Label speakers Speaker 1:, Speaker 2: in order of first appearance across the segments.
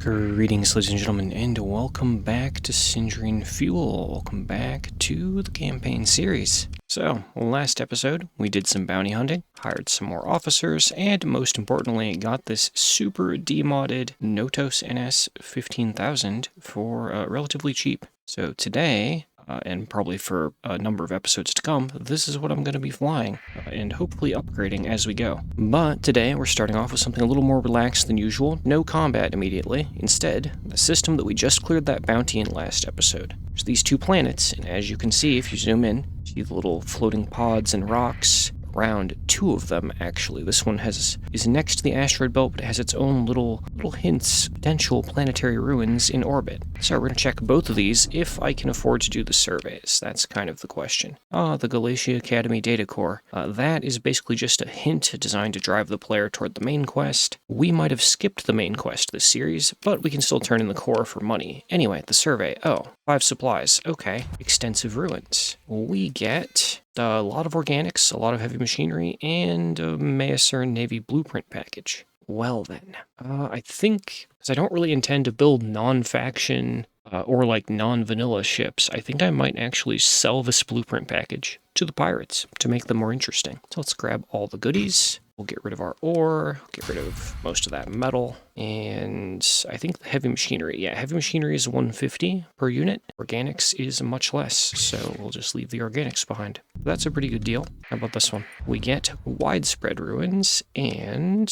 Speaker 1: Greetings, ladies and gentlemen, and welcome back to Sindering Fuel. Welcome back to the campaign series. So, last episode, we did some bounty hunting, hired some more officers, and most importantly, got this super demodded Notos NS 15,000 for relatively cheap. So today, and probably for a number of episodes to come, this is what I'm going to be flying, and hopefully upgrading as we go. But today, we're starting off with something a little more relaxed than usual. No combat immediately. Instead, the system that we just cleared that bounty in last episode. There's these two planets, and as you can see, if you zoom in, see the little floating pods and rocks. Around two of them, actually. This one is next to the asteroid belt, but it has its own little hints, potential planetary ruins in orbit. So we're going to check both of these if I can afford to do the surveys. That's kind of the question. The Galactic Academy Data Core. That is basically just a hint designed to drive the player toward the main quest. We might have skipped the main quest this series, but we can still turn in the core for money. Anyway, the survey. 5 supplies. Okay. Extensive ruins. We get a lot of organics, a lot of heavy machinery, and a Mayasuran Navy blueprint package. Well then, I think, because I don't really intend to build non-faction or like non-vanilla ships, I think I might actually sell this blueprint package to the pirates to make them more interesting. So let's grab all the goodies. We'll get rid of our ore, get rid of most of that metal, and I think the heavy machinery. Yeah, heavy machinery is 150 per unit. Organics is much less, so we'll just leave the organics behind. That's a pretty good deal. How about this one? We get widespread ruins and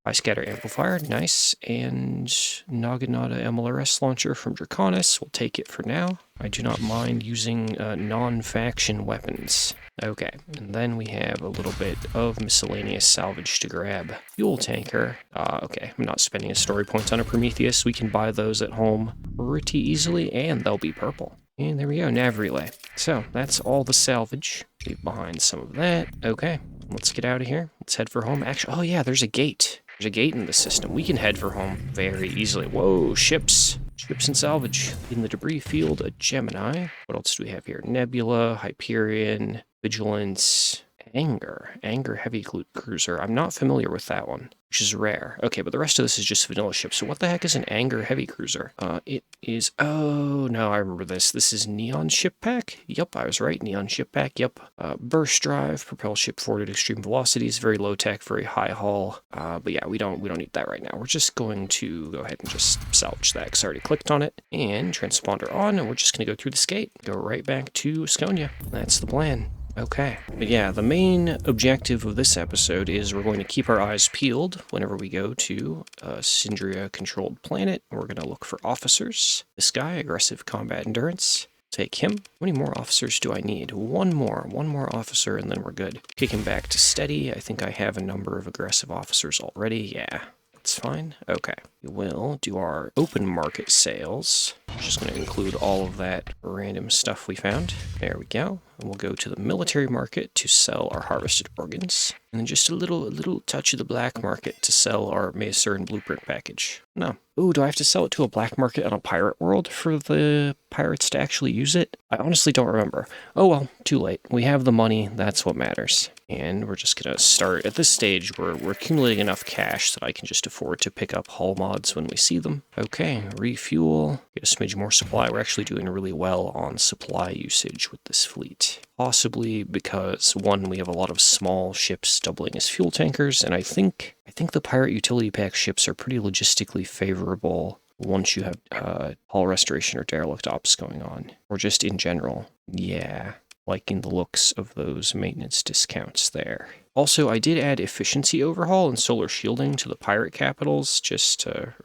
Speaker 1: high scatter amplifier, nice, and Naginata MLRS launcher from Draconis. We'll take it for now. I do not mind using non-faction weapons. Okay, and then we have a little bit of miscellaneous salvage to grab. Fuel tanker. Okay, I'm not spending a story point on a Prometheus. We can buy those at home pretty easily, and they'll be purple. And there we go, nav relay. So, that's all the salvage. Leave behind some of that. Okay, let's get out of here. Let's head for home. Actually, oh yeah, there's a gate. There's a gate in the system. We can head for home very easily. Whoa, ships. Ships and salvage. In the debris field, a Gemini. What else do we have here? Nebula, Hyperion, Vigilance, Anger heavy cruiser. I'm not familiar with that one, which is rare. Okay, but the rest of this is just vanilla ships. So what the heck is an Anger heavy cruiser? It is, oh no, I remember this. This is Neon Ship Pack. Yep, I was right. Neon Ship Pack. Yep. Burst drive, propel ship forward at extreme velocities, very low tech, very high hull. But yeah, we don't need that right now. We're just going to go ahead and just salvage that because I already clicked on it. And transponder on, and we're just going to go through this gate. Go right back to Skonia. That's the plan. Okay, but yeah, the main objective of this episode is we're going to keep our eyes peeled whenever we go to a Syndria-controlled planet. We're going to look for officers. This guy, aggressive combat endurance. Take him. How many more officers do I need? One more officer, and then we're good. Kick him back to steady. I think I have a number of aggressive officers already. Yeah, that's fine. Okay, we will do our open market sales. I'm just going to include all of that random stuff we found. There we go. And we'll go to the military market to sell our harvested organs. And then just a little touch of the black market to sell our Mayasuran blueprint package. No. Ooh, do I have to sell it to a black market on a pirate world for the pirates to actually use it? I honestly don't remember. Oh well, too late. We have the money, that's what matters. And we're just gonna start, at this stage, we're accumulating enough cash that I can just afford to pick up hull mods when we see them. Okay, refuel, get a smidge more supply. We're actually doing really well on supply usage with this fleet. Possibly because, one, we have a lot of small ships doubling as fuel tankers, and I think the pirate utility pack ships are pretty logistically favorable once you have hull restoration or derelict ops going on. Or just in general. Yeah, liking the looks of those maintenance discounts there. Also, I did add efficiency overhaul and solar shielding to the pirate capitals,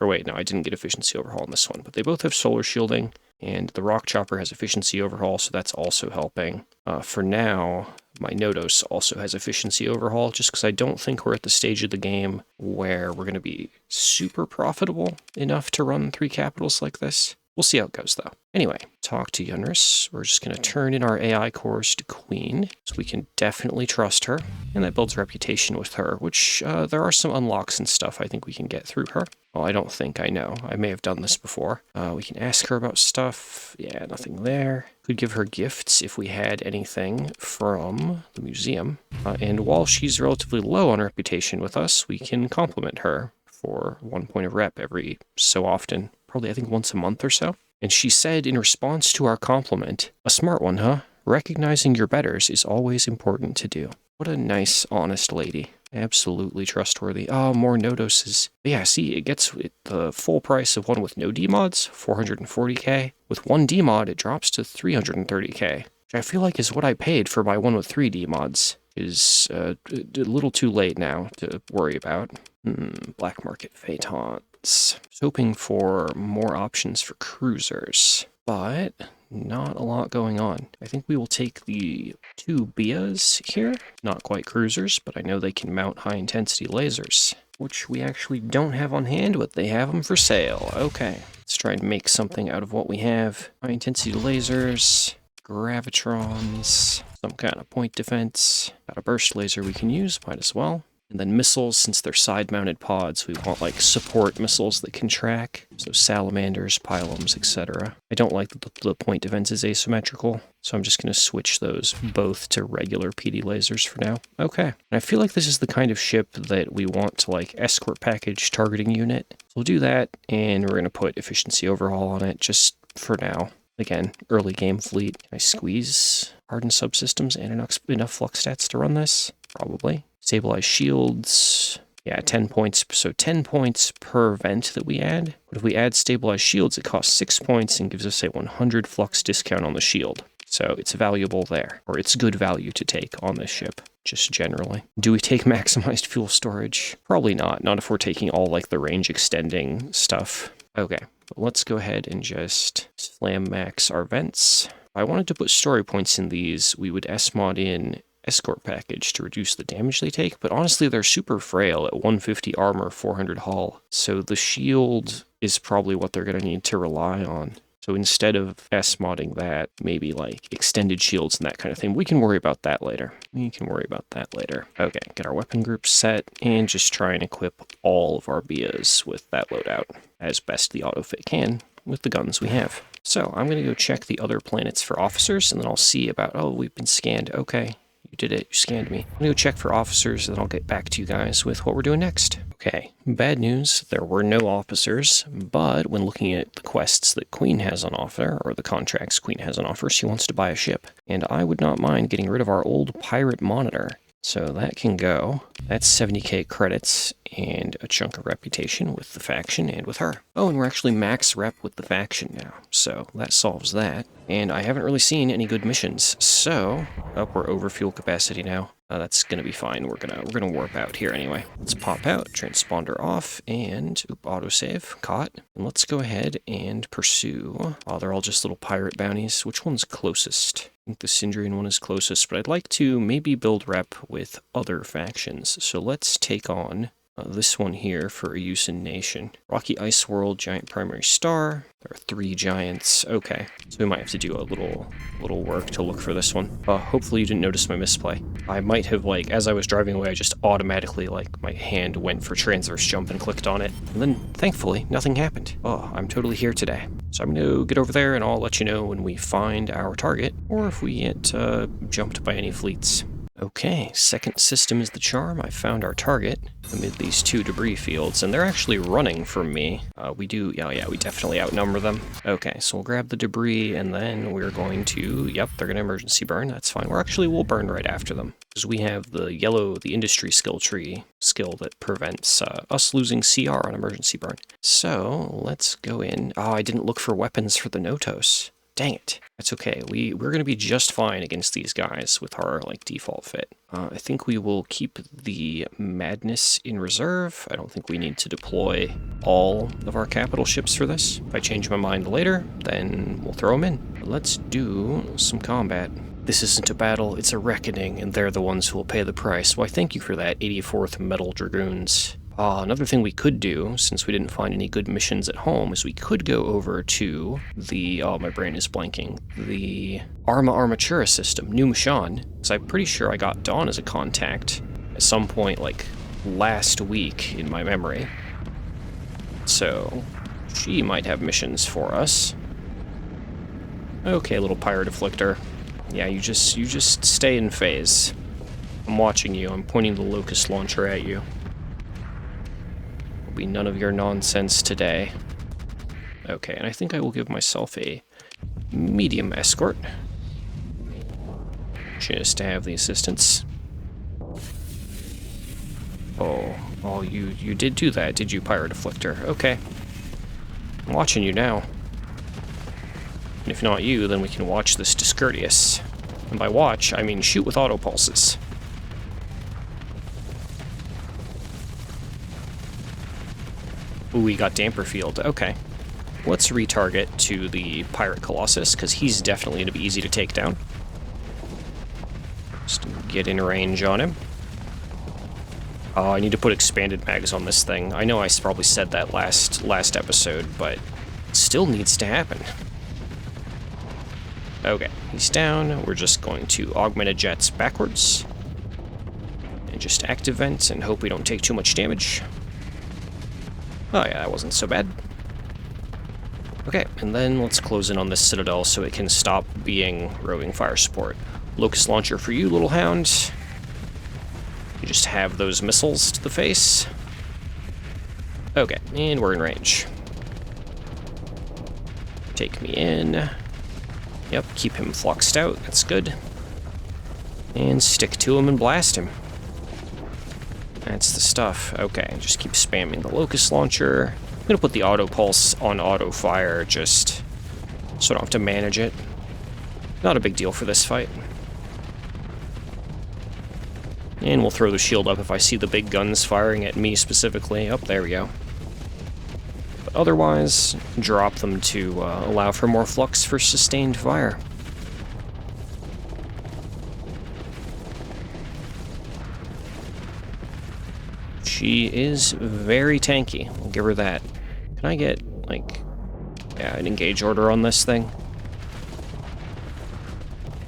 Speaker 1: or wait, no, I didn't get efficiency overhaul on this one, but they both have solar shielding, and the rock chopper has efficiency overhaul, so that's also helping. For now, my Notos also has efficiency overhaul, just because I don't think we're at the stage of the game where we're going to be super profitable enough to run 3 capitals like this. We'll see how it goes, though. Anyway, talk to Yunru. We're just going to turn in our AI cores to Queen, so we can definitely trust her. And that builds reputation with her, which there are some unlocks and stuff I think we can get through her. Well, I don't think I know. I may have done this before. We can ask her about stuff. Yeah, nothing there. Could give her gifts if we had anything from the museum. And while she's relatively low on reputation with us, we can compliment her for 1 point of rep every so often. Probably, I think, once a month or so. And she said in response to our compliment, "A smart one, huh? Recognizing your betters is always important to do." What a nice, honest lady. Absolutely trustworthy. Oh, more no-doses. Yeah, see, it gets the full price of one with no DMods, 440k. With one DMod, it drops to 330k, which I feel like is what I paid for my one with 3 DMods. Is a little too late now to worry about. Black market phaetons. Hoping for more options for cruisers, but not a lot going on. I think we will take the 2 Bias here. Not quite cruisers, but I know they can mount high-intensity lasers, which we actually don't have on hand, but they have them for sale. Okay, let's try and make something out of what we have. High-intensity lasers, gravitrons, some kind of point defense. Got a burst laser we can use, might as well. And then missiles, since they're side-mounted pods, we want, like, support missiles that can track. So salamanders, pylons, etc. I don't like that the point defense is asymmetrical, so I'm just going to switch those both to regular PD lasers for now. Okay. And I feel like this is the kind of ship that we want to, like, escort package targeting unit. So we'll do that, and we're going to put efficiency overhaul on it just for now. Again, early game fleet. Can I squeeze hardened subsystems and enough flux stats to run this? Probably. Stabilized shields, yeah, 10 points, so 10 points per vent that we add. But if we add stabilized shields, it costs 6 points and gives us a 100 flux discount on the shield. So it's valuable there, or it's good value to take on this ship, just generally. Do we take maximized fuel storage? Probably not if we're taking all, like, the range extending stuff. Okay, but let's go ahead and just slam max our vents. If I wanted to put story points in these, we would SMod in escort package to reduce the damage they take, but honestly they're super frail at 150 armor, 400 hull, so the shield is probably what they're going to need to rely on. So instead of S-modding that, maybe like extended shields and that kind of thing, we can worry about that later. Okay, get our weapon group set, and just try and equip all of our Bias with that loadout as best the autofit can with the guns we have. So I'm going to go check the other planets for officers, and then I'll see about, oh, we've been scanned. Okay. You did it. You scanned me. I'm going to go check for officers, and then I'll get back to you guys with what we're doing next. Okay, bad news. There were no officers, but when looking at the quests that Queen has on offer, or the contracts Queen has on offer, she wants to buy a ship. And I would not mind getting rid of our old pirate monitor. So that can go. That's 70k credits and a chunk of reputation with the faction and with her. Oh, and we're actually max rep with the faction now, so that solves that. And I haven't really seen any good missions, so we're over fuel capacity now. That's gonna be fine. We're gonna warp out here anyway. Let's pop out, transponder off, and autosave caught. And let's go ahead and pursue. Oh, they're all just little pirate bounties. Which one's closest? I think the Sindrian one is closest, but I'd like to maybe build rep with other factions. So let's take on this one here for a Eusan Nation. Rocky Ice World, Giant Primary Star. There are 3 giants. Okay, so we might have to do a little work to look for this one. Hopefully you didn't notice my misplay. I might have, like, as I was driving away, I just automatically, like, my hand went for transverse jump and clicked on it. And then, thankfully, nothing happened. Oh, I'm totally here today. So I'm gonna get over there and I'll let you know when we find our target, or if we get jumped by any fleets. Okay, second system is the charm. I found our target amid these 2 debris fields, and they're actually running from me. We definitely outnumber them. Okay, so we'll grab the debris, and then we're going to, yep, they're going to emergency burn. That's fine. We'll burn right after them, because we have the yellow, the industry skill tree skill that prevents us losing CR on emergency burn. So let's go in. Oh, I didn't look for weapons for the Notos. Dang it. That's okay. We're going to be just fine against these guys with our, like, default fit. I think we will keep the Madness in reserve. I don't think we need to deploy all of our capital ships for this. If I change my mind later, then we'll throw them in. But let's do some combat. This isn't a battle, it's a reckoning, and they're the ones who will pay the price. Why, thank you for that, 84th Metal Dragoons. Another thing we could do, since we didn't find any good missions at home, is we could go over to the, oh, my brain is blanking, the Arma Armatura system, New Mashan, because I'm pretty sure I got Dawn as a contact at some point, like, last week in my memory. So, she might have missions for us. Okay, little pirate afflictor. Yeah, you just stay in phase. I'm watching you, I'm pointing the locust launcher at you. There'll be none of your nonsense today. Okay, and I think I will give myself a medium escort. Just to have the assistance. Oh, you did do that, did you, Pirate Afflictor? Okay. I'm watching you now. And if not you, then we can watch this discourteous. And by watch, I mean shoot with auto pulses. Ooh, we got damper field. Okay. Let's retarget to the Pirate Colossus, because he's definitely going to be easy to take down. Just get in range on him. Oh, I need to put expanded mags on this thing. I know I probably said that last episode, but it still needs to happen. Okay, he's down. We're just going to augmented jets backwards. And just active vent and hope we don't take too much damage. Oh yeah, that wasn't so bad. Okay, and then let's close in on this Citadel so it can stop being roving fire support. Locust launcher for you, little hound. You just have those missiles to the face. Okay, and we're in range. Take me in. Yep, keep him fluxed out, that's good. And stick to him and blast him. That's the stuff. Okay, just keep spamming the Locust Launcher. I'm gonna put the auto pulse on auto fire just so I don't have to manage it. Not a big deal for this fight. And we'll throw the shield up if I see the big guns firing at me specifically. Oh, there we go. But otherwise, drop them to allow for more flux for sustained fire. She is very tanky. We'll give her that. Can I get, like, yeah, an engage order on this thing?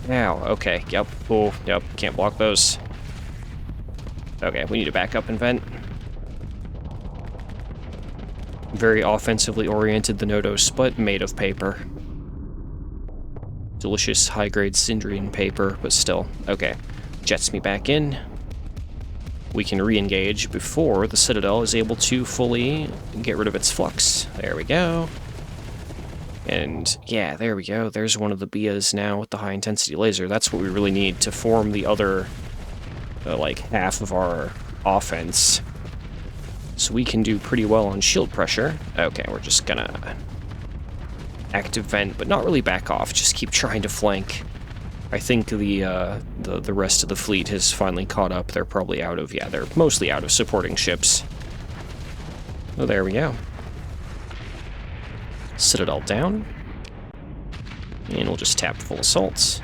Speaker 1: Ow, okay, yep, oh, yep, can't block those. Okay, we need to back up and vent. Very offensively oriented, the Nodos, but made of paper. Delicious high-grade Syndrian paper, but still. Okay, jets me back in. We can re-engage before the Citadel is able to fully get rid of its flux. There we go. And yeah, there we go. There's one of the Bias now with the high-intensity laser. That's what we really need to form the other, like, half of our offense. So we can do pretty well on shield pressure. Okay, we're just gonna active vent, but not really back off. Just keep trying to flank. I think the rest of the fleet has finally caught up. They're probably out of, yeah, they're mostly out of supporting ships. Oh, there we go. Citadel down. And we'll just tap full assaults.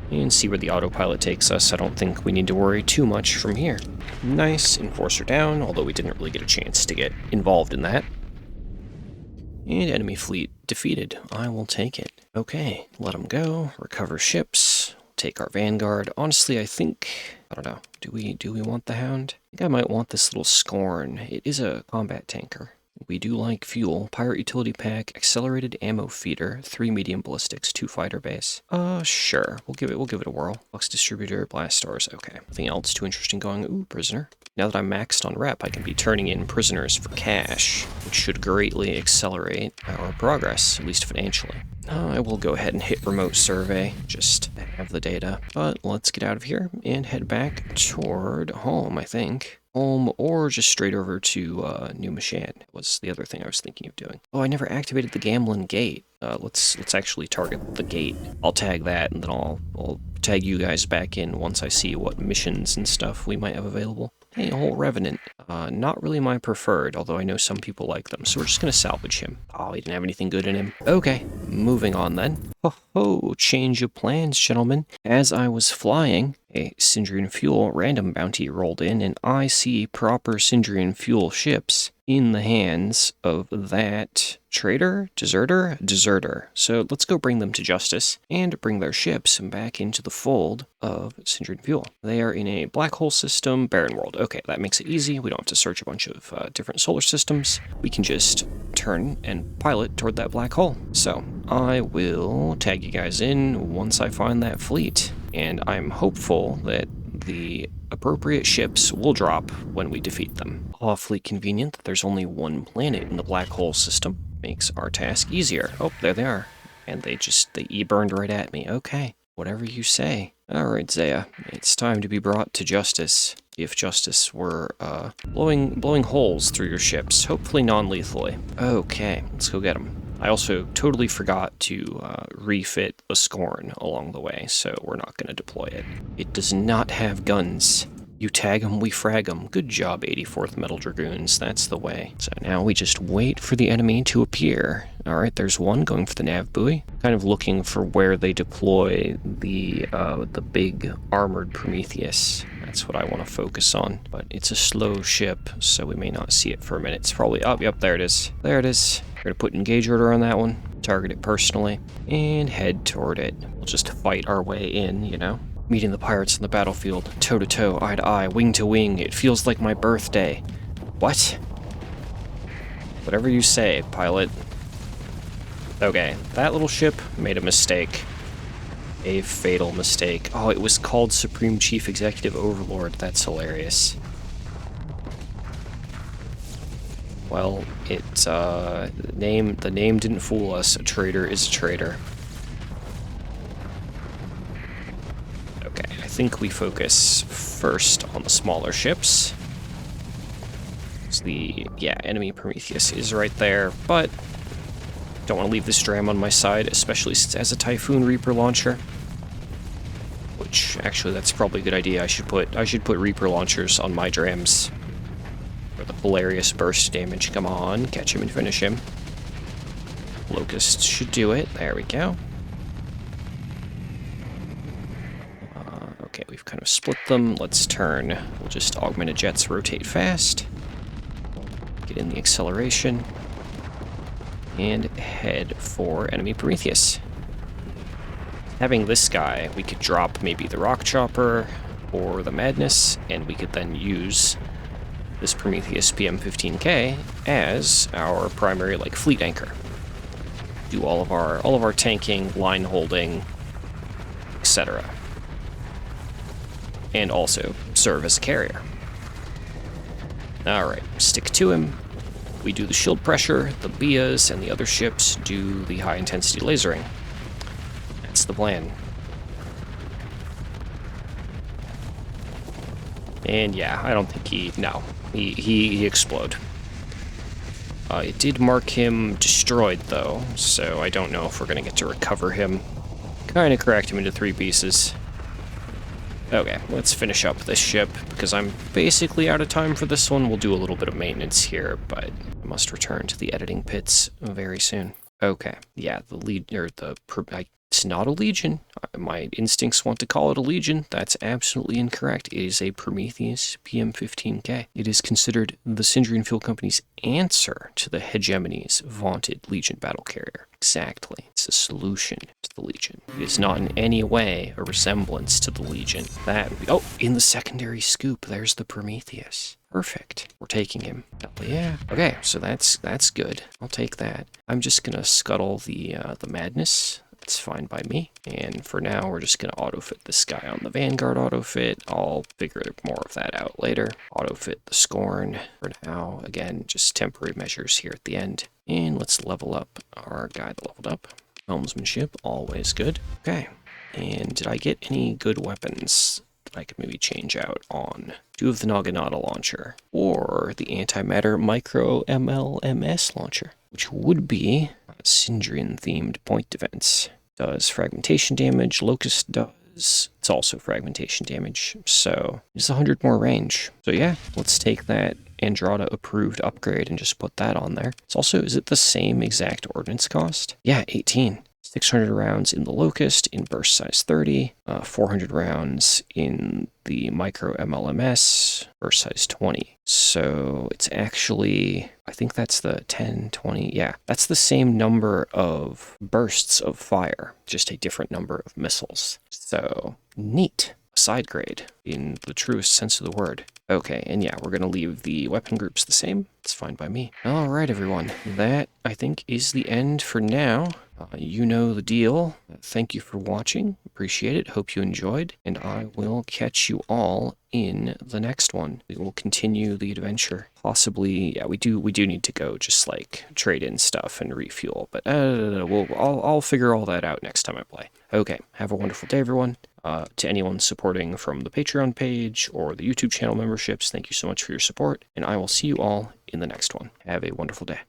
Speaker 1: And see where the autopilot takes us. I don't think we need to worry too much from here. Nice, Enforcer down, although we didn't really get a chance to get involved in that. And enemy fleet defeated. I will take it. Okay, let them go. Recover ships. Take our Vanguard. Honestly, I think, I don't know. Do we want the Hound? I think I might want this little Scorn. It is a combat tanker. We do like fuel. Pirate utility pack, accelerated ammo feeder, 3 medium ballistics, 2 fighter base. Sure. We'll give it a whirl. Flux distributor, blast stars. Okay. Nothing else too interesting going. Ooh, prisoner. Now that I'm maxed on rep, I can be turning in prisoners for cash, which should greatly accelerate our progress, at least financially. I will go ahead and hit remote survey, just to have the data. But let's get out of here and head back toward home, I think. Home, or just straight over to New Mashan was the other thing I was thinking of doing. Oh, I never activated the Gamblin Gate. Let's actually target the gate. I'll tag that, and then I'll tag you guys back in once I see what missions and stuff we might have available. Hey, a whole Revenant. Not really my preferred, although I know some people like them, so we're just gonna salvage him. Oh, he didn't have anything good in him. Okay, moving on then. Ho, change of plans, gentlemen. As I was flying, a Syndrian Fuel random bounty rolled in, and I see proper Syndrian Fuel ships in the hands of that traitor, deserter. So let's go bring them to justice and bring their ships back into the fold of Syndrian Fuel. They are in a black hole system, barren world. Okay, that makes it easy. We don't have to search a bunch of different solar systems. We can just turn and pilot toward that black hole. So I will tag you guys in once I find that fleet. And I'm hopeful that the appropriate ships will drop when we defeat them. Awfully convenient that there's only one planet in the black hole system. Makes our task easier. Oh, there they are. And they e-burned right at me. Okay, whatever you say. Alright, Zaya, it's time to be brought to justice. If justice were, blowing holes through your ships, hopefully non-lethally. Okay, let's go get them. I also totally forgot to refit the Scorn along the way, so we're not going to deploy it. It does not have guns. You tag them, we frag them. Good job, 84th Metal Dragoons. That's the way. So now we just wait for the enemy to appear. Alright, there's one going for the nav buoy. Kind of looking for where they deploy the big armored Prometheus. That's what I want to focus on. But it's a slow ship, so we may not see it for a minute. It's probably... Oh, yep, there it is. There it is. We're going to put engage order on that one. Target it personally. And head toward it. We'll just fight our way in, you know? Meeting the pirates on the battlefield, toe-to-toe, eye-to-eye, wing-to-wing, it feels like my birthday. What? Whatever you say, pilot. Okay, that little ship made a mistake. A fatal mistake. Oh, it was called Supreme Chief Executive Overlord. That's hilarious. Well, the name didn't fool us. A traitor is a traitor. I think we focus first on the smaller ships. So enemy Prometheus is right there, but don't want to leave this dram on my side, especially since it has a Typhoon Reaper launcher. Which, actually, that's probably a good idea. I should put Reaper launchers on my drams. For the hilarious burst damage. Come on, catch him and finish him. Locust should do it. There we go. Okay, we've kind of split them. Let's turn. We'll just augmented jets rotate fast. Get in the acceleration. And head for enemy Prometheus. Having this guy, we could drop maybe the Rock Chopper or the Madness, and we could then use this Prometheus PM-15K as our primary, like, fleet anchor. Do all of our tanking, line holding, etc. And also serve as a carrier. Alright, stick to him. We do the shield pressure, the Bias and the other ships do the high-intensity lasering. That's the plan. And yeah, I don't think he explode. It did mark him destroyed, though, so I don't know if we're going to get to recover him. Kind of cracked him into 3 pieces. Okay, let's finish up this ship, because I'm basically out of time for this one. We'll do a little bit of maintenance here, but I must return to the editing pits very soon. Okay, yeah, it's not a Legion. My instincts want to call it a Legion. That's absolutely incorrect. It is a Prometheus PM-15K. It is considered the Syndrian Fuel Company's answer to the hegemony's vaunted Legion battle carrier. Exactly. It's a solution to the Legion. It is not in any way a resemblance to the Legion. Oh, in the secondary scoop, there's the Prometheus. Perfect. We're taking him. Hell yeah. Okay, so that's good. I'll take that. I'm just gonna scuttle the Madness. That's fine by me. And for now, we're just going to auto-fit this guy on the Vanguard auto-fit. I'll figure more of that out later. Auto-fit the Scorn. For now, again, just temporary measures here at the end. And let's level up our guy that leveled up. Helmsmanship, always good. Okay. And did I get any good weapons that I could maybe change out on? 2 of the Naginata launcher. Or the Antimatter Micro MLMS launcher, which would be Syndrian-themed point defense. Does fragmentation damage, Locust does. It's also fragmentation damage, so it's 100 more range. So yeah, let's take that Andrada approved upgrade and just put that on there. It's also, is it the same exact ordnance cost? Yeah, 18. 600 rounds in the Locust in burst size 30, 400 rounds in the Micro MLMS, burst size 20. So it's actually, I think that's the 10, 20, yeah. That's the same number of bursts of fire, just a different number of missiles. So, neat. side grade in the truest sense of the word. Okay, and yeah, we're going to leave the weapon groups the same. It's fine by me. All right, everyone. That, I think, is the end for now. You know the deal. Thank you for watching. Appreciate it. Hope you enjoyed. And I will catch you all in the next one. We will continue the adventure. Possibly, yeah, we do need to go just like trade in stuff and refuel. But I'll figure all that out next time I play. Okay, have a wonderful day, everyone. To anyone supporting from the Patreon page or the YouTube channel memberships, thank you so much for your support. And I will see you all in the next one. Have a wonderful day.